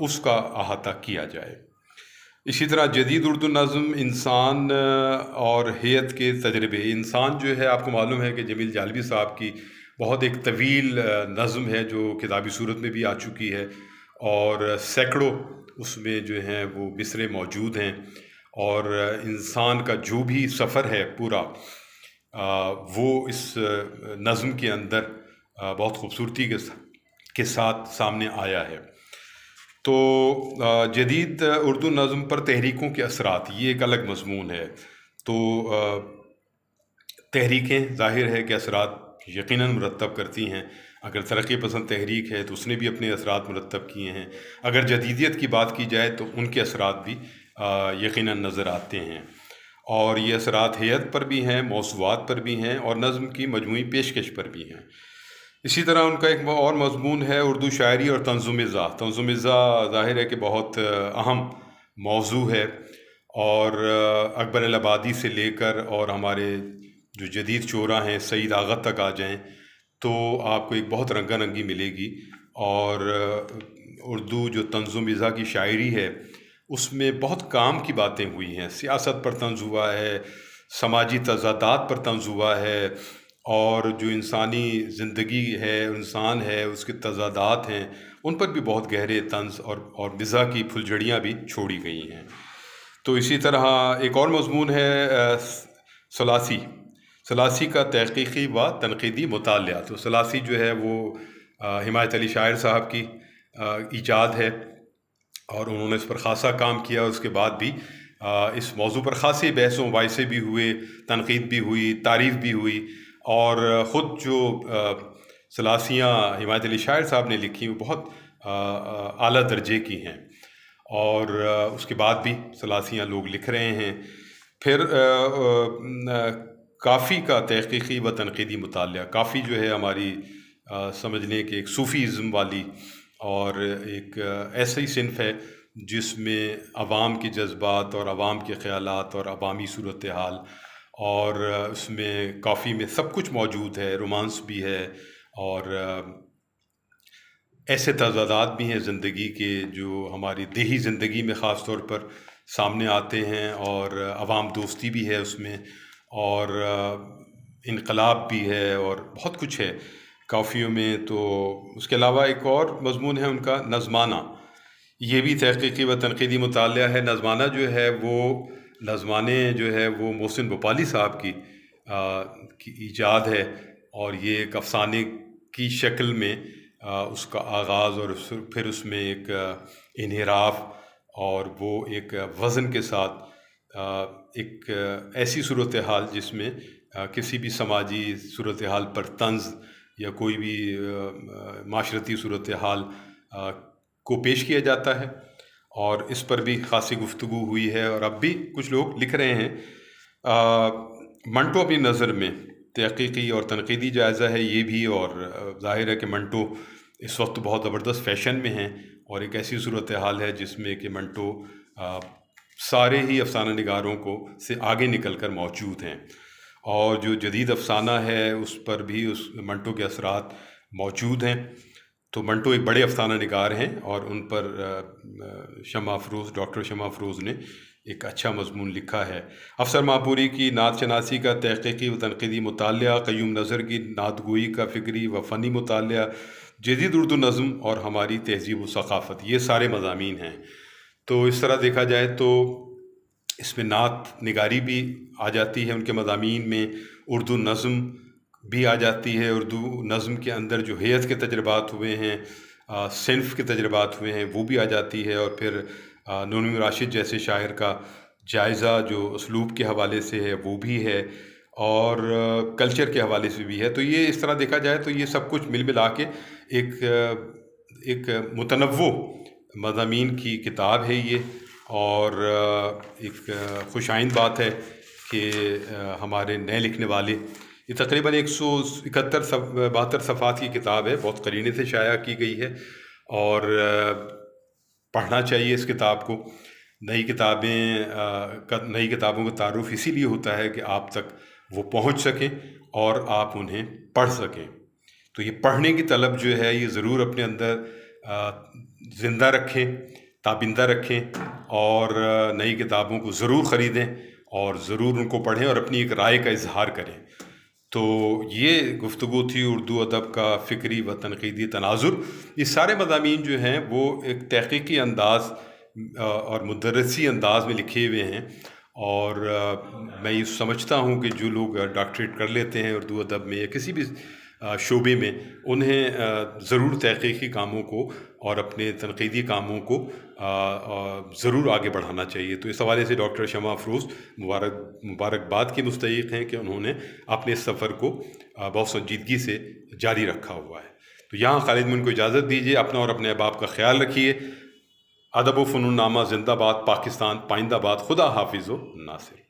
اس کا احاطہ کیا جائے۔ اسی طرح جدید اردو نظم انسان اور ہیئت کے تجربے، انسان جو ہے آپ کو معلوم ہے کہ جمیل جالبی صاحب کی بہت ایک طویل نظم ہے جو کتابی صورت میں بھی آ چکی ہے، اور سینکڑوں اس میں جو ہیں وہ مصرے موجود ہیں، اور انسان کا جو بھی سفر ہے پورا وہ اس نظم کے اندر بہت خوبصورتی کے ساتھ سامنے آیا ہے۔ تو جدید اردو نظم پر تحریکوں کے اثرات، یہ ایک الگ مضمون ہے۔ تو تحریکیں ظاہر ہے کہ اثرات یقیناً مرتب کرتی ہیں۔ اگر ترقی پسند تحریک ہے تو اس نے بھی اپنے اثرات مرتب کیے ہیں، اگر جدیدیت کی بات کی جائے تو ان کے اثرات بھی یقیناً نظر آتے ہیں، اور یہ اثرات ہیئت پر بھی ہیں، موضوعات پر بھی ہیں، اور نظم کی مجموعی پیشکش پر بھی ہیں۔ اسی طرح ان کا ایک اور مضمون ہے اردو شاعری اور طنز و مزاح۔ طنز و مزاح ظاہر ہے کہ بہت اہم موضوع ہے، اور اکبر الآبادی سے لے کر اور ہمارے جو جدید شعراء ہیں سعید آغا تک آ جائیں تو آپ کو ایک بہت رنگا رنگی ملے گی۔ اور اردو جو طنز و مزاح کی شاعری ہے اس میں بہت کام کی باتیں ہوئی ہیں، سیاست پر طنز ہوا ہے، سماجی تضادات پر طنز ہوا ہے، اور جو انسانی زندگی ہے، انسان ہے، اس کے تضادات ہیں، ان پر بھی بہت گہرے طنز اور مزاح کی پھلجھڑیاں بھی چھوڑی گئی ہیں۔ تو اسی طرح ایک اور مضمون ہے ثلاثی کا تحقیقی و تنقیدی مطالعہ۔ تو ثلاثی جو ہے وہ حمایت علی شاعر صاحب کی ایجاد ہے، اور انہوں نے اس پر خاصا کام کیا، اس کے بعد بھی اس موضوع پر خاصے بحث و مباحثے بھی ہوئے، تنقید بھی ہوئی، تعریف بھی ہوئی، اور خود جو ثلاثیاں حمایت علی شاعر صاحب نے لکھی وہ بہت اعلیٰ درجے کی ہیں، اور اس کے بعد بھی ثلاثیاں لوگ لکھ رہے ہیں۔ پھر کافی کا تحقیقی و تنقیدی مطالعہ۔ کافی جو ہے ہماری سمجھنے کہ ایک صوفیزم والی اور ایک ایسی صنف ہے جس میں عوام کے جذبات اور عوام کے خیالات اور عوامی صورتحال، اور اس میں کافی میں سب کچھ موجود ہے، رومانس بھی ہے، اور ایسے تضادات بھی ہیں زندگی کے جو ہماری دیہی زندگی میں خاص طور پر سامنے آتے ہیں، اور عوام دوستی بھی ہے اس میں، اور انقلاب بھی ہے، اور بہت کچھ ہے کافیوں میں۔ تو اس کے علاوہ ایک اور مضمون ہے ان کا نظمانہ، یہ بھی تحقیقی و تنقیدی مطالعہ ہے۔ نظمانہ جو ہے وہ نظمانے جو ہے وہ محسن بھوپالی صاحب کی ایجاد ہے، اور یہ ایک افسانے کی شکل میں اس کا آغاز، اور پھر اس میں ایک انحراف، اور وہ ایک وزن کے ساتھ ایک ایسی صورتحال جس میں کسی بھی سماجی صورتحال پر طنز یا کوئی بھی معاشرتی صورتحال کو پیش کیا جاتا ہے، اور اس پر بھی خاصی گفتگو ہوئی ہے، اور اب بھی کچھ لوگ لکھ رہے ہیں۔ منٹو اپنی نظر میں تحقیقی اور تنقیدی جائزہ ہے یہ بھی، اور ظاہر ہے کہ منٹو اس وقت بہت زبردست فیشن میں ہیں، اور ایک ایسی صورتحال ہے جس میں کہ منٹو سارے ہی افسانہ نگاروں کو سے آگے نکل کر موجود ہیں، اور جو جدید افسانہ ہے اس پر بھی اس منٹو کے اثرات موجود ہیں۔ تو منٹو ایک بڑے افسانہ نگار ہیں، اور ان پر ڈاکٹر شمع افروز نے ایک اچھا مضمون لکھا ہے۔ افسر ماپوری کی نعت شناسی کا تحقیقی و تنقیدی مطالعہ، قیوم نظر کی نعت گوئی کا فکری و فنی مطالعہ، جدید اردو نظم اور ہماری تہذیب و ثقافت، یہ سارے مضامین ہیں۔ تو اس طرح دیکھا جائے تو اس میں نعت نگاری بھی آ جاتی ہے ان کے مضامین میں، اردو نظم بھی آ جاتی ہے، اردو نظم کے اندر جو ہیئت کے تجربات ہوئے ہیں، صنف کے تجربات ہوئے ہیں وہ بھی آ جاتی ہے، اور پھر نون راشد جیسے شاعر کا جائزہ جو اسلوب کے حوالے سے ہے وہ بھی ہے، اور کلچر کے حوالے سے بھی ہے۔ تو یہ اس طرح دیکھا جائے تو یہ سب کچھ مل ملا کے ایک متنوع مضامین کی کتاب ہے یہ، اور ایک خوش آئند بات ہے کہ ہمارے نئے لکھنے والے، یہ تقریباً 172 صفحات کی کتاب ہے، بہت قرینے سے شائع کی گئی ہے، اور پڑھنا چاہیے اس کتاب کو۔ نئی کتابوں کا تعارف اسی لیے ہوتا ہے کہ آپ تک وہ پہنچ سکیں اور آپ انہیں پڑھ سکیں۔ تو یہ پڑھنے کی طلب جو ہے یہ ضرور اپنے اندر زندہ رکھیں، تابندہ رکھیں، اور نئی کتابوں کو ضرور خریدیں اور ضرور ان کو پڑھیں اور اپنی ایک رائے کا اظہار کریں۔ تو یہ گفتگو تھی اردو ادب کا فکری و تنقیدی تناظر۔ یہ سارے مضامین جو ہیں وہ ایک تحقیقی انداز اور مدرسی انداز میں لکھے ہوئے ہیں، اور میں یہ سمجھتا ہوں کہ جو لوگ ڈاکٹریٹ کر لیتے ہیں اردو ادب میں یا کسی بھی شعبے میں، انہیں ضرور تحقیقی کاموں کو اور اپنے تنقیدی کاموں کو ضرور آگے بڑھانا چاہیے۔ تو اس حوالے سے ڈاکٹر شمع افروز مبارکباد کے مستحق ہیں کہ انہوں نے اپنے سفر کو بہت سنجیدگی سے جاری رکھا ہوا ہے۔ تو یہاں خالد من کو اجازت دیجیے، اپنا اور اپنے احباب کا خیال رکھیے۔ ادب و فنون نامہ زندہ باد، پاکستان پائندہ باد، خدا حافظ و ناصر۔